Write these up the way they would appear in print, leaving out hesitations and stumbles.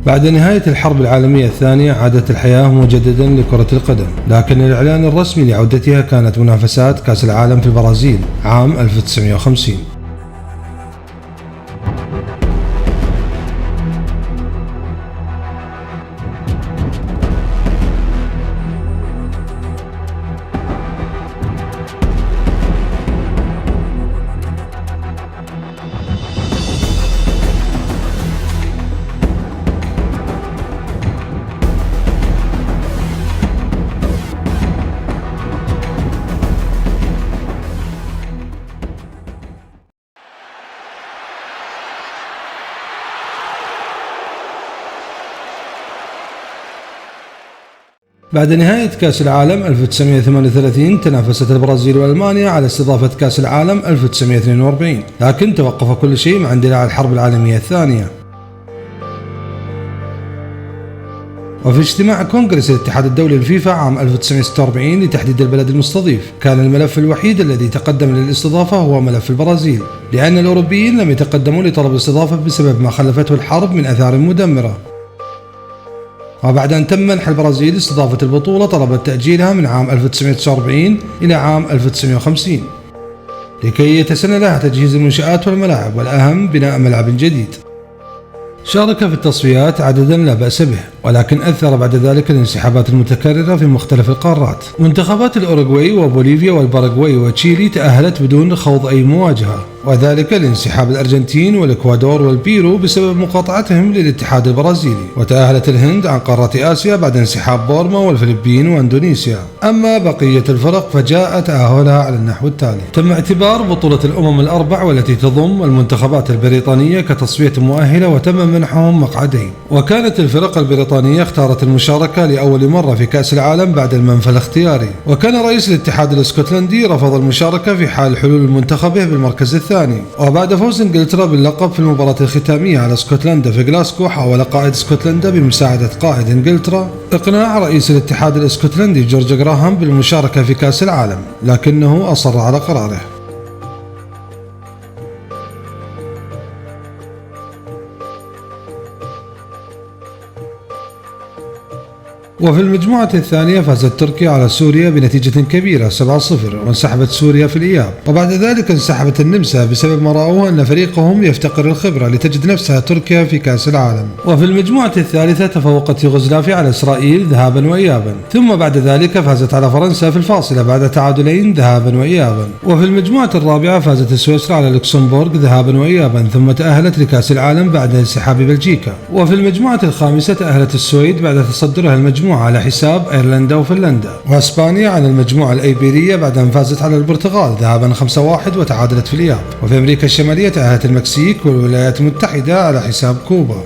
بعد نهاية الحرب العالمية الثانية عادت الحياة مجددا لكرة القدم، لكن الإعلان الرسمي لعودتها كانت منافسات كأس العالم في البرازيل عام 1950. بعد نهاية كأس العالم 1938 تنافست البرازيل وألمانيا على استضافة كأس العالم 1942، لكن توقف كل شيء مع اندلاع الحرب العالمية الثانية. وفي اجتماع كونغرس الاتحاد الدولي للفيفا عام 1946 لتحديد البلد المستضيف، كان الملف الوحيد الذي تقدم للاستضافة هو ملف البرازيل، لأن الأوروبيين لم يتقدموا لطلب الاستضافة بسبب ما خلفته الحرب من آثار مدمرة. وبعد أن تم منح البرازيل استضافة البطولة طلبت تأجيلها من عام 1949 إلى عام 1950 لكي يتسنى لها تجهيز المنشآت والملاعب، والأهم بناء ملعب جديد. شارك في التصفيات عددا لا بأس به، ولكن أثر بعد ذلك الانسحابات المتكررة في مختلف القارات. منتخبات الأوروغواي وبوليفيا والباراغواي وتشيلي تأهلت بدون خوض أي مواجهة، وذلك لانسحاب الأرجنتين والإكوادور والبيرو بسبب مقاطعتهم للاتحاد البرازيلي. وتأهلت الهند عن قارة آسيا بعد انسحاب بورما والفلبين وأندونيسيا. أما بقية الفرق فجاء تأهلها على النحو التالي: تم اعتبار بطولة الأمم الأربع والتي تضم المنتخبات البريطانية كتصفية مؤهلة، وتم منحهم مقعدين. وكانت الفرق البريطانية اختارت المشاركة لأول مرة في كأس العالم بعد المنفى الاختياري، وكان رئيس الاتحاد الاسكتلندي رفض المشاركة في حال حلول منتخبه بالمركز الثاني. وبعد فوز انجلترا باللقب في المباراة الختامية على اسكتلندا في غلاسكو، حاول قائد اسكتلندا بمساعدة قائد انجلترا اقناع رئيس الاتحاد الاسكتلندي جورج غراهام بالمشاركة في كأس العالم، لكنه أصر على قراره. وفي المجموعة الثانية فازت تركيا على سوريا بنتيجة كبيرة 7-0، وانسحبت سوريا في الإياب. وبعد ذلك انسحبت النمسا بسبب ما رأوه أن فريقهم يفتقر الخبرة لتجد نفسها تركيا في كأس العالم. وفي المجموعة الثالثة تفوقت يوغوسلافيا على إسرائيل ذهابا وإيابا، ثم بعد ذلك فازت على فرنسا في الفاصلة بعد تعادلين ذهابا وإيابا. وفي المجموعة الرابعة فازت سويسرا على لوكسمبورغ ذهابا وإيابا، ثم تأهلت لكأس العالم بعد انسحاب بلجيكا. وفي المجموعة الخامسة تأهلت السويد بعد تصدرها المجموعة على حساب ايرلندا وفنلندا. واسبانيا على المجموعة الايبيرية بعد ان فازت على البرتغال ذهابا 5-1 وتعادلت في الإياب. وفي امريكا الشمالية تأهلت المكسيك والولايات المتحدة على حساب كوبا.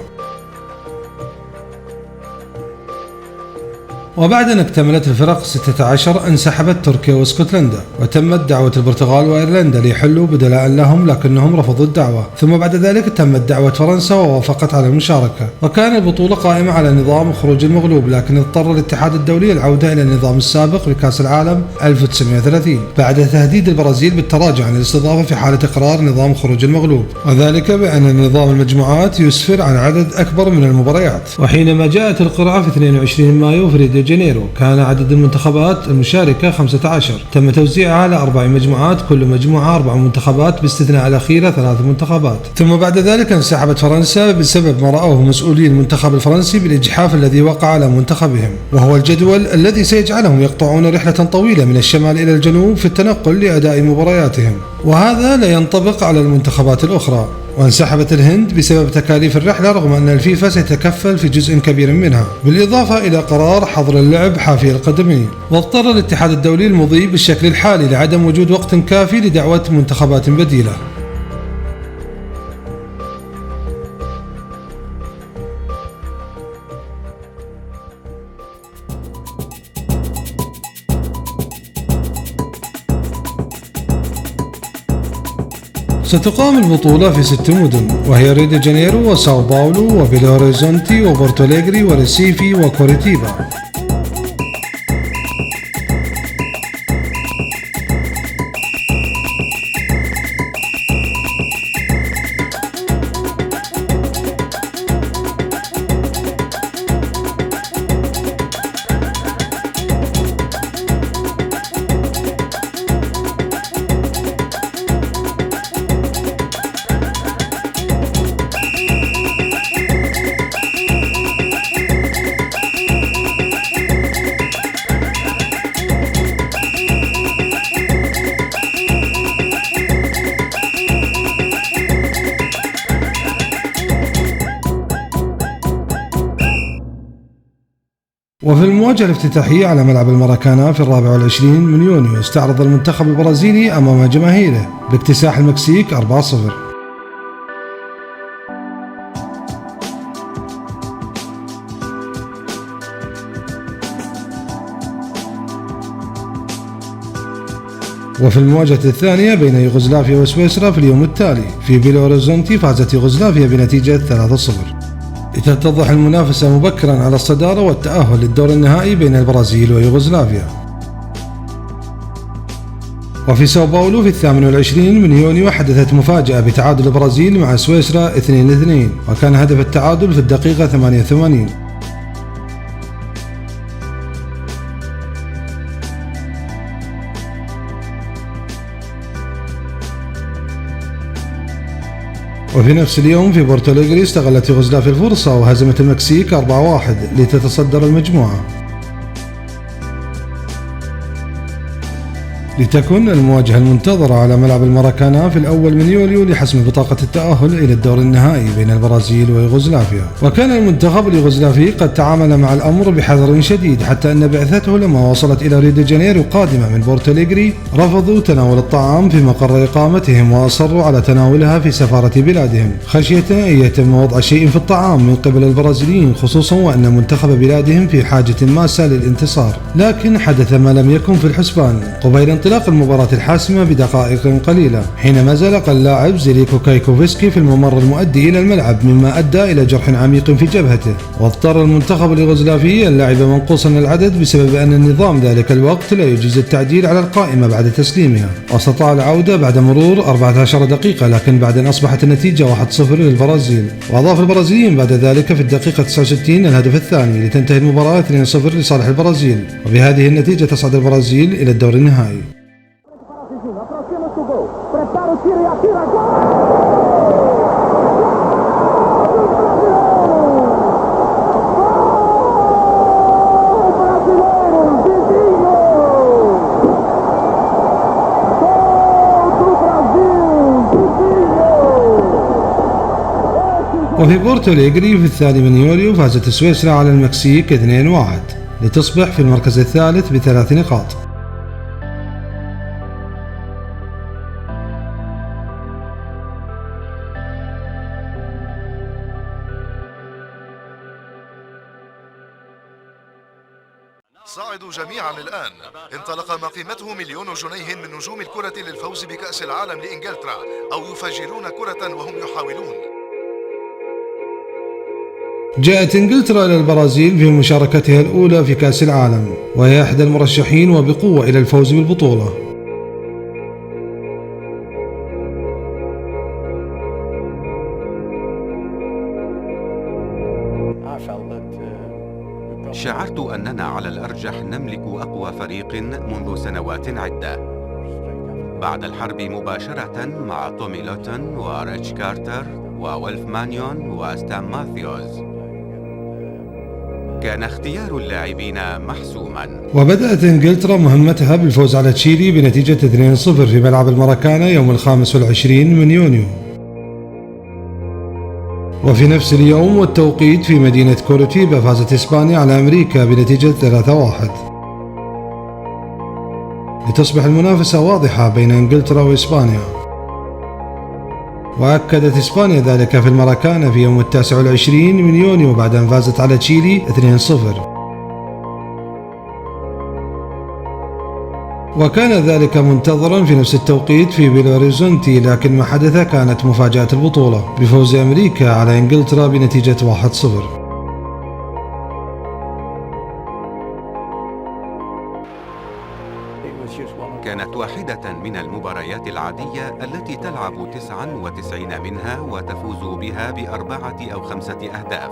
وبعد أن اكتملت الفرق 16 انسحبت تركيا واسكتلندا، وتمت دعوة البرتغال وإيرلندا ليحلوا بدلاء لهم، لكنهم رفضوا الدعوة. ثم بعد ذلك تمت دعوة فرنسا ووافقت على المشاركة. وكان البطولة قائمة على نظام خروج المغلوب، لكن اضطر الاتحاد الدولي العودة إلى النظام السابق لكأس العالم 1930 بعد تهديد البرازيل بالتراجع عن الاستضافة في حالة إقرار نظام خروج المغلوب، وذلك بأن نظام المجموعات يسفر عن عدد أكبر من المباريات. وحينما جاءت القرعة في 22 مايو في ريو جانيرو كان عدد المنتخبات المشاركة 15. تم توزيعها على 4 مجموعات، كل مجموعة 4 منتخبات باستثناء الأخيرة 3 منتخبات. ثم بعد ذلك انسحبت فرنسا بسبب ما رأوه مسؤولي المنتخب الفرنسي بالإجحاف الذي وقع على منتخبهم، وهو الجدول الذي سيجعلهم يقطعون رحلة طويلة من الشمال إلى الجنوب في التنقل لأداء مبارياتهم، وهذا لا ينطبق على المنتخبات الأخرى. وانسحبت الهند بسبب تكاليف الرحلة، رغم أن الفيفا سيتكفل في جزء كبير منها، بالإضافة إلى قرار حظر اللعب حافي القدمين. واضطر الاتحاد الدولي المضي بالشكل الحالي لعدم وجود وقت كافي لدعوة منتخبات بديلة. ستقام البطولة في 6 مدن، وهي ريو دي جانيرو وساو باولو وبيلو هوريزونتي وبورتو أليغري وريسيفي وكوريتيبا. وفي المواجهة الافتتاحية على ملعب الماراكانا في 24 من يونيو استعرض المنتخب البرازيلي أمام جماهيره باكتساح المكسيك 4-0. وفي المواجهة الثانية بين يوغوسلافيا وسويسرا في اليوم التالي في بيلو هوريزونتي فازت يوغوسلافيا بنتيجة 3-0 لتتضح المنافسة مبكرا على الصدارة والتأهل للدور النهائي بين البرازيل ويوغوسلافيا. وفي ساو باولو في 28 من يونيو حدثت مفاجأة بتعادل البرازيل مع سويسرا 2-2 وكان هدف التعادل في الدقيقة 88. وفي نفس اليوم في بورتو أليغري استغلت يوغوسلافيا الفرصة وهزمت المكسيك 4-1 لتتصدر المجموعة. لتكن المواجهة المنتظرة على ملعب الماراكانا في الأول من يوليو لحسم بطاقة التأهل إلى الدور النهائي بين البرازيل ويوغوسلافيا. وكان المنتخب اليوغوسلافي قد تعامل مع الأمر بحذر شديد حتى أن بعثته لما وصلت إلى ريو دي جانيرو قادمة من بورتو أليغري رفضوا تناول الطعام في مقر إقامتهم وأصروا على تناولها في سفارة بلادهم خشية أن يتم وضع شيء في الطعام من قبل البرازيليين، خصوصا وأن منتخب بلادهم في حاجة ماسة للانتصار. لكن حدث ما لم يكن في الحسبان قبيل انطلاق المباراة الحاسمة بدقائق قليلة، حينما زلق اللاعب زيليكو كايكوفسكي في الممر المؤدي إلى الملعب مما أدى إلى جرح عميق في جبهته، واضطر المنتخب اليوغوسلافي اللعب منقوصا العدد بسبب أن النظام ذلك الوقت لا يجيز التعديل على القائمة بعد تسليمها، واستطاع العودة بعد مرور 14 دقيقة، لكن بعد أن أصبحت النتيجة 1-0 للبرازيل. وأضاف البرازيليين بعد ذلك في الدقيقة 69 الهدف الثاني لتنتهي المباراة 2-0 لصالح البرازيل، وبهذه النتيجة تصعد البرازيل إلى الدور النهائي. وفي بورتو أليغري في 2 من يوليو فازت سويسرا على المكسيك 2-1 لتصبح في المركز الثالث ب3 نقاط. صعدوا جميعا الآن. انطلق ما قيمته 1,000,000 جنيه من نجوم الكرة للفوز بكأس العالم لإنجلترا، أو يفجرون كرة وهم يحاولون. جاءت إنجلترا إلى البرازيل في مشاركتها الأولى في كأس العالم، وهي إحدى المرشحين وبقوة إلى الفوز بالبطولة. شعرت أننا على الأرجح نملك أقوى فريق منذ سنوات عدة. بعد الحرب مباشرة مع تومي لوتون وريتش كارتر وولف مانيون وستان ماثيوز كان اختيار اللاعبين محسوما. وبدأت إنجلترا مهمتها بالفوز على تشيلي بنتيجة 2-0 في ملعب الماراكانا يوم 25 من يونيو. وفي نفس اليوم والتوقيت في مدينة كورتيبا فازت إسبانيا على أمريكا بنتيجة 3-1 لتصبح المنافسة واضحة بين إنجلترا وإسبانيا. وأكدت إسبانيا ذلك في الماراكانا في يوم 29 من يونيو بعد أن فازت على تشيلي 2-0. وكان ذلك منتظرا في نفس التوقيت في بيلو هوريزونتي، لكن ما حدث كانت مفاجأة البطولة بفوز أمريكا على إنجلترا بنتيجة 1-0. كانت واحدة من المباريات العادية التي تلعب 99 منها وتفوز بها ب4 أو 5 أهداف.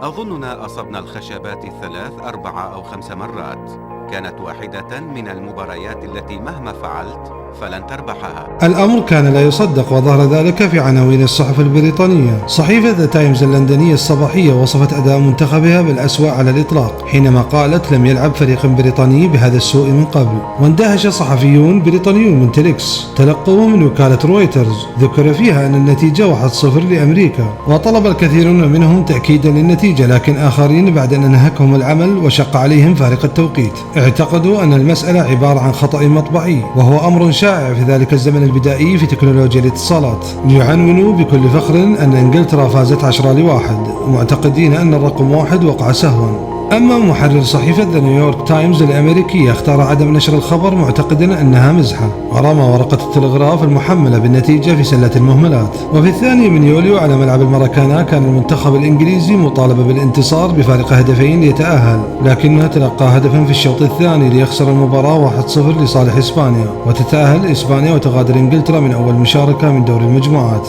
أظننا أصبنا الخشبات الثلاث 4 أو 5 مرات. كانت واحدة من المباريات التي مهما فعلت فلن تربحها. الأمر كان لا يصدق، وظهر ذلك في عناوين الصحف البريطانية. صحيفة ذا تايمز اللندنية الصباحية وصفت أداء منتخبها بالأسوأ على الإطلاق، حينما قالت: لم يلعب فريق بريطاني بهذا السوء من قبل. واندهش صحفيون بريطانيون من تيليكس تلقوه من وكالة رويترز ذكر فيها أن النتيجة 1-0 لأمريكا، وطلب الكثيرون منهم تأكيدا للنتيجة، لكن آخرين بعد أن انهكهم العمل وشق عليهم فارق التوقيت اعتقدوا أن المسألة عبارة عن خطأ مطبعي، وهو أمر شائع في ذلك الزمن البدائي في تكنولوجيا الاتصالات. يعنونوا بكل فخر أن إنجلترا فازت 10-1 معتقدين أن الرقم 1 وقع سهوا. أما محرر صحيفة ذا نيويورك تايمز الأمريكية اختار عدم نشر الخبر معتقدا أنها مزحة، ورمى ورقة التلغراف المحملة بالنتيجة في سلة المهملات. وفي 2 يوليو على ملعب المراكانا كان المنتخب الإنجليزي مطالب بالانتصار بفارق هدفين ليتأهل، لكنه تلقى هدفا في الشوط الثاني ليخسر المباراة 1-0 لصالح إسبانيا، وتتأهل إسبانيا وتغادر إنجلترا من أول مشاركة من دور المجموعات.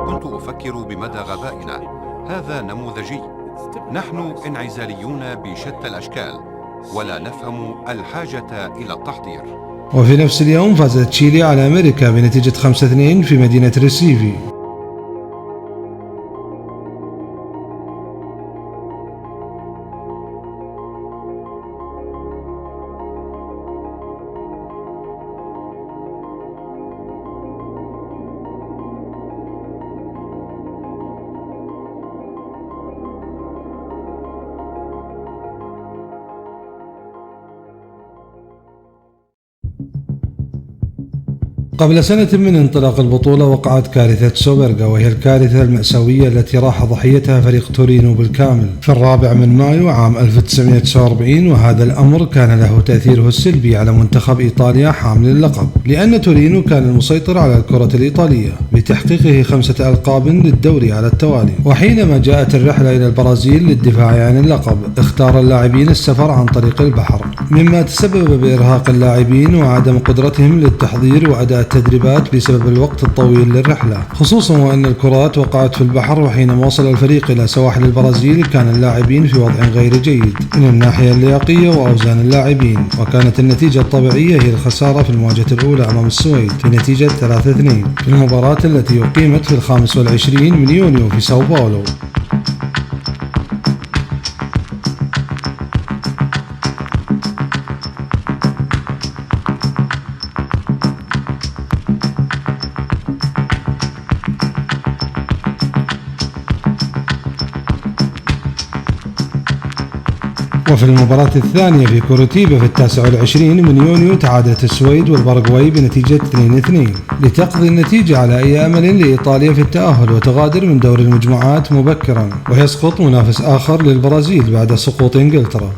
كنت أفكر بمدى غبائنا، هذا نموذجي. نحن انعزاليون بشتى الأشكال ولا نفهم الحاجة إلى التحضير. وفي نفس اليوم فازت تشيلي على أمريكا بنتيجة 5-2 في مدينة ريسيفي. قبل سنة من انطلاق البطولة وقعت كارثة سوبرغا، وهي الكارثة المأساوية التي راح ضحيتها فريق تورينو بالكامل في 4 مايو عام 1949. وهذا الأمر كان له تأثيره السلبي على منتخب إيطاليا حامل اللقب، لأن تورينو كان المسيطر على الكرة الإيطالية بتحقيقه 5 ألقاب للدوري على التوالي. وحينما جاءت الرحلة إلى البرازيل للدفاع عن اللقب اختار اللاعبين السفر عن طريق البحر، مما تسبب بإرهاق اللاعبين وعدم قدرتهم للتحضير وأداء التدريبات بسبب الوقت الطويل للرحلة، خصوصا وأن الكرات وقعت في البحر. وحينما وصل الفريق إلى سواحل البرازيل كان اللاعبين في وضع غير جيد من الناحية اللياقية وأوزان اللاعبين، وكانت النتيجة الطبيعية هي الخسارة في المواجهة الأولى أمام السويد بنتيجة 3-2 في المباراة التي أقيمت في 25 يونيو في ساو باولو. وفي المباراة الثانية في كورتيبا في 29 يونيو تعادلت السويد والباراغواي بنتيجة 2-2 لتقضي النتيجة على أي أمل لإيطاليا في التأهل وتغادر من دور المجموعات مبكرا، ويسقط منافس آخر للبرازيل بعد سقوط إنجلترا.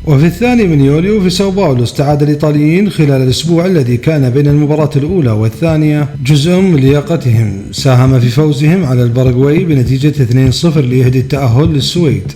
وفي 2 يوليو في ساو باولو استعاد الإيطاليين خلال الأسبوع الذي كان بين المباراة الأولى والثانية جزء من لياقتهم، ساهم في فوزهم على الباراغواي بنتيجة 2-0 ليهدي التأهل للسويد.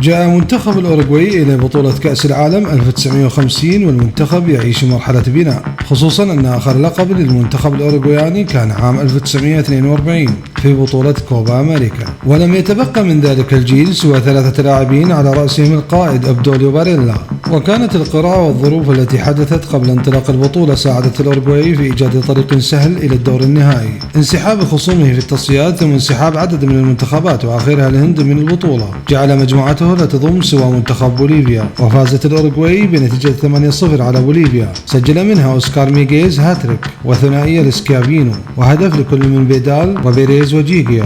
جاء منتخب الأوروغواي إلى بطولة كأس العالم 1950 والمنتخب يعيش مرحلة بناء، خصوصا أن آخر لقب للمنتخب الأوروغواياني كان عام 1942 في بطولة كوبا أمريكا، ولم يتبقى من ذلك الجيل سوى 3 لاعبين على رأسهم القائد أبدوليو باريلا. وكانت القرعة والظروف التي حدثت قبل انطلاق البطولة ساعدت الأوروغواي في إيجاد طريق سهل إلى الدور النهائي، انسحاب خصومه في التصفيات ثم انسحاب عدد من المنتخبات وآخرها الهند من البطولة جعل مجموعته لا تضم سوى منتخب بوليفيا، وفازت الأوروغواي بنتيجة 8-0 على بوليفيا، سجل منها أوسكار ميغيز هاتريك وثنائية لسكيافينو وهدف لكل من بيدال وبيريز وجيجيا.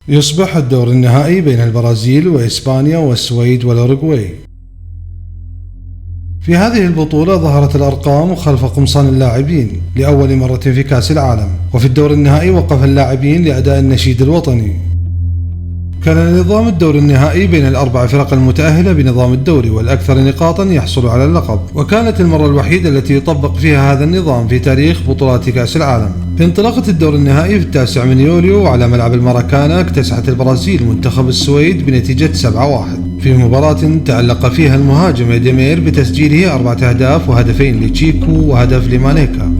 يصبح الدور النهائي بين البرازيل وإسبانيا والسويد والأوروغواي. في هذه البطولة ظهرت الأرقام خلف قمصان اللاعبين لأول مرة في كأس العالم، وفي الدور النهائي وقف اللاعبين لأداء النشيد الوطني. كان نظام الدور النهائي بين الأربع فرق المتأهلة بنظام الدوري، والأكثر نقاطا يحصل على اللقب، وكانت المرة الوحيدة التي يطبق فيها هذا النظام في تاريخ بطولات كأس العالم. في انطلاقة الدور النهائي في 9 يوليو وعلى ملعب الماراكانا، اكتسحت البرازيل منتخب السويد بنتيجة 7-1 في مباراة تألق فيها المهاجم إيديمير بتسجيله 4 أهداف وهدفين لتشيكو وهدف لمانيكا.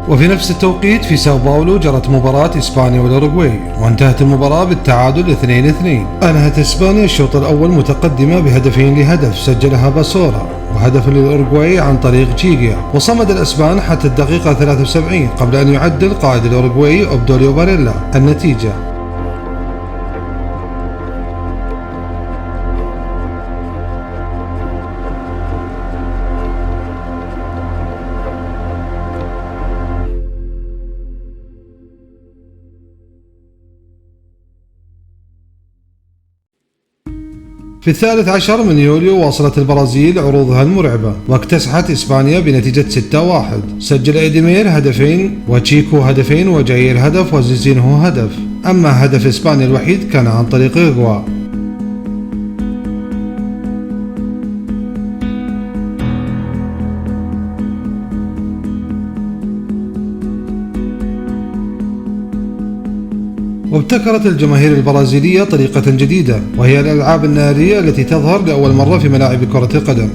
وفي نفس التوقيت في ساو باولو جرت مباراة إسبانيا والأوروغواي، وانتهت المباراة بالتعادل 2-2. أنهت إسبانيا الشوط الأول متقدمة بهدفين لهدف سجلها باسورا وهدف للأوروغواي عن طريق جيجيا، وصمد الأسبان حتى الدقيقة 73 قبل أن يعدل قائد الأوروغواي أوبدوليو باريلا النتيجة. في 13 يوليو واصلت البرازيل عروضها المرعبة واكتسحت إسبانيا بنتيجة 6-1. سجل إيديمير هدفين وتشيكو هدفين وجاير هدف وزيزينهو هدف، أما هدف إسبانيا الوحيد كان عن طريق إغوا. وابتكرت الجماهير البرازيلية طريقة جديدة، وهي الألعاب النارية التي تظهر لأول مرة في ملاعب كرة القدم.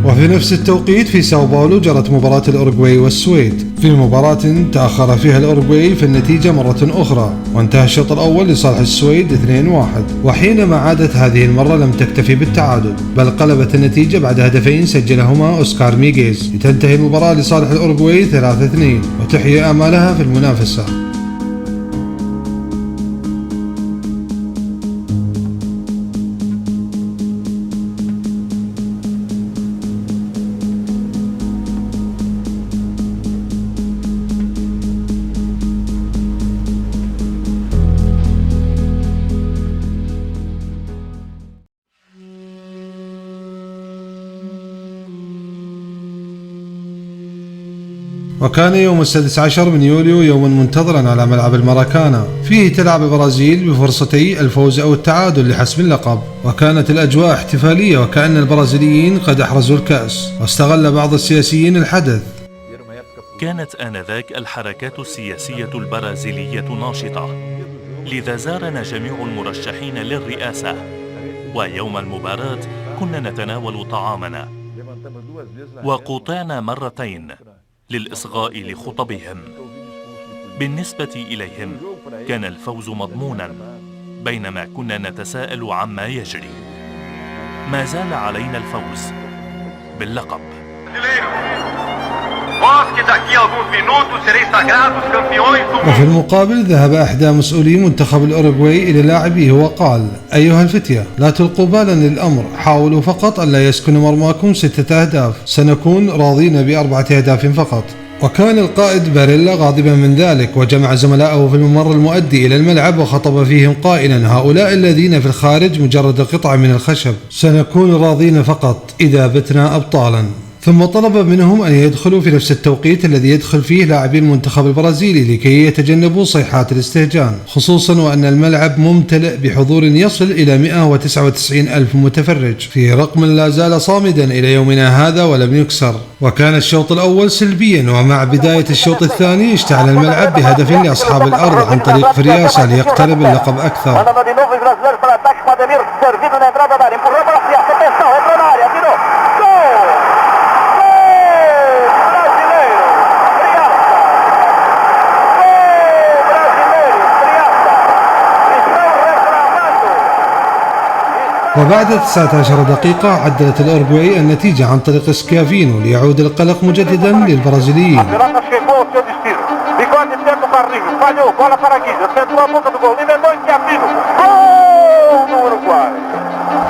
وفي نفس التوقيت في ساو باولو جرت مباراة الأوروغواي والسويد، في مباراة تأخر فيها الأوروغواي في النتيجة مرة أخرى، وانتهى الشوط الأول لصالح السويد 2-1. وحينما عادت هذه المرة لم تكتفي بالتعادل، بل قلبت النتيجة بعد هدفين سجلهما أوسكار ميغيز، لتنتهي المباراة لصالح الأوروغواي 3-2 وتحيي آمالها في المنافسة. وكان يوم 16 يوليو يوما منتظرا على ملعب الماراكانا، فيه تلعب البرازيل بفرصتي الفوز أو التعادل لحسم اللقب، وكانت الأجواء احتفالية وكأن البرازيليين قد أحرزوا الكأس، واستغل بعض السياسيين الحدث. كانت آنذاك الحركات السياسية البرازيلية ناشطة، لذا زارنا جميع المرشحين للرئاسة، ويوم المباراة كنا نتناول طعامنا، وقوطعنا مرتين للإصغاء لخطبهم. بالنسبة إليهم كان الفوز مضمونا، بينما كنا نتساءل عما يجري. ما زال علينا الفوز باللقب. وفي المقابل ذهب أحدى مسؤولي منتخب الأوروغواي إلى لاعبيه وقال: أيها الفتية، لا تلقوا بالا للأمر، حاولوا فقط ألا يسكن مرماكم 6 أهداف، سنكون راضين ب4 أهداف فقط. وكان القائد باريلا غاضبا من ذلك، وجمع زملائه في الممر المؤدي إلى الملعب وخطب فيهم قائلا: هؤلاء الذين في الخارج مجرد قطعة من الخشب، سنكون راضين فقط إذا بتنا أبطالا. ثم طلب منهم أن يدخلوا في نفس التوقيت الذي يدخل فيه لاعبي المنتخب البرازيلي لكي يتجنبوا صيحات الاستهجان، خصوصا وأن الملعب ممتلئ بحضور يصل إلى 199 ألف متفرج، في رقم لا زال صامدا إلى يومنا هذا ولم يكسر. وكان الشوط الأول سلبيا، ومع بداية الشوط الثاني اشتعل الملعب بهدف لأصحاب الأرض عن طريق فرياسة ليقترب اللقب أكثر. وبعد 19 دقيقة عدلت الأورجواي النتيجة عن طريق سكافينو ليعود القلق مجددا للبرازيليين.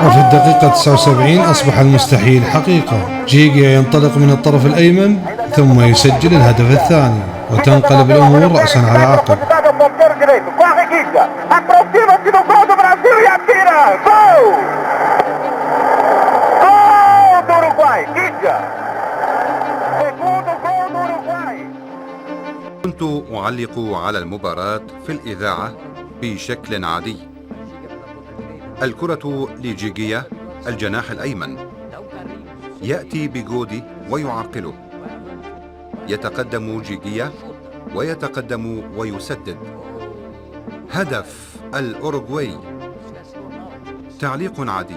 وفي الدقيقة 79 أصبح المستحيل حقيقة، جيجيا ينطلق من الطرف الأيمن ثم يسجل الهدف الثاني، وتنقلب الأمور رأسا على عقب. كنت أعلق على المباراة في الإذاعة بشكل عادي. الكرة لجيجيا الجناح الأيمن، يأتي بجودي ويعرقله، يتقدم جيجيا ويتقدم ويسدد، هدف الأوروغواي. تعليق عادي.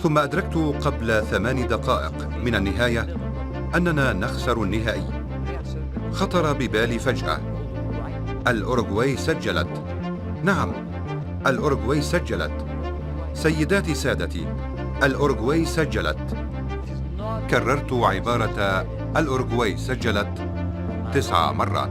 ثم أدركت قبل 8 دقائق من النهاية أننا نخسر النهائي. خطر ببالي فجأة: الأوروغواي سجلت. نعم، الأوروغواي سجلت. سيداتي سادتي، الأوروغواي سجلت. كررت عبارة الأوروغواي سجلت 9 مرات.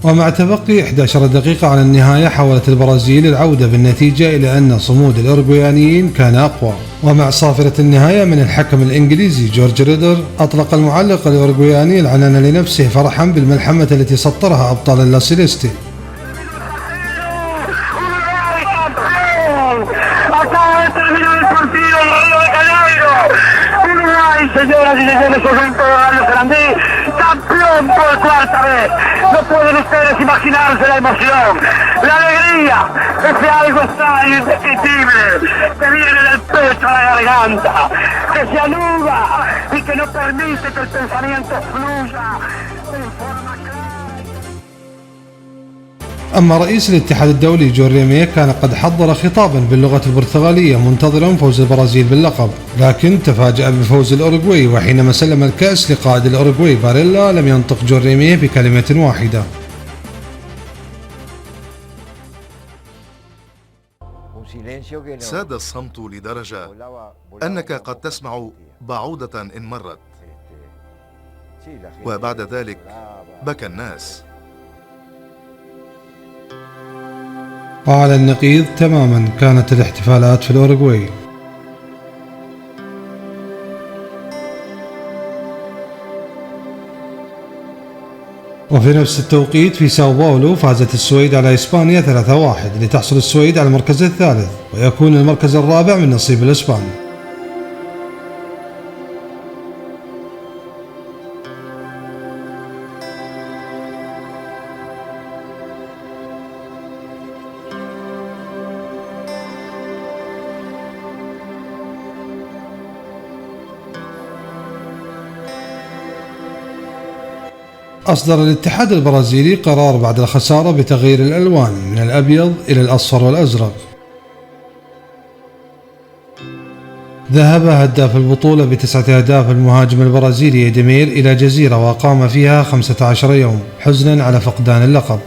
ومع تبقي 11 دقيقة على النهاية حاولت البرازيل العودة بالنتيجة إلى أن صمود الأورجوايانيين كان أقوى. ومع صافرة النهاية من الحكم الإنجليزي جورج ريدر، أطلق المعلق الأورجواياني العنان لنفسه فرحا بالملحمة التي سطرها أبطال اللاسيليستي. Señoras y señores, es un programa grande, campeón por cuarta vez. No pueden ustedes imaginarse la emoción, la alegría, ese algo extraño, indescriptible, que viene del pecho a la garganta, que se anuda y que no permite que el pensamiento fluya en forma clara. أما رئيس الاتحاد الدولي جورجي ميا كان قد حضر خطابا باللغة البرتغالية منتظرا فوز البرازيل باللقب، لكن تفاجأ بفوز الأوروغواي، وحينما سلم الكأس لقائد الأوروغواي باريلا لم ينطق جورجي ميا بكلمة واحدة. ساد الصمت لدرجة أنك قد تسمع بعوضة إن مرت، وبعد ذلك بكى الناس. وعلى النقيض تماما كانت الاحتفالات في الأوروغواي. وفي نفس التوقيت في ساو باولو فازت السويد على إسبانيا 3-1 لتحصل السويد على المركز الثالث، ويكون المركز الرابع من نصيب الإسبان. أصدر الاتحاد البرازيلي قرار بعد الخسارة بتغيير الألوان من الأبيض إلى الأصفر والأزرق. ذهب هداف البطولة ب9 أهداف المهاجم البرازيلي إديمير إلى جزيرة وقام فيها 15 يوم حزنا على فقدان اللقب.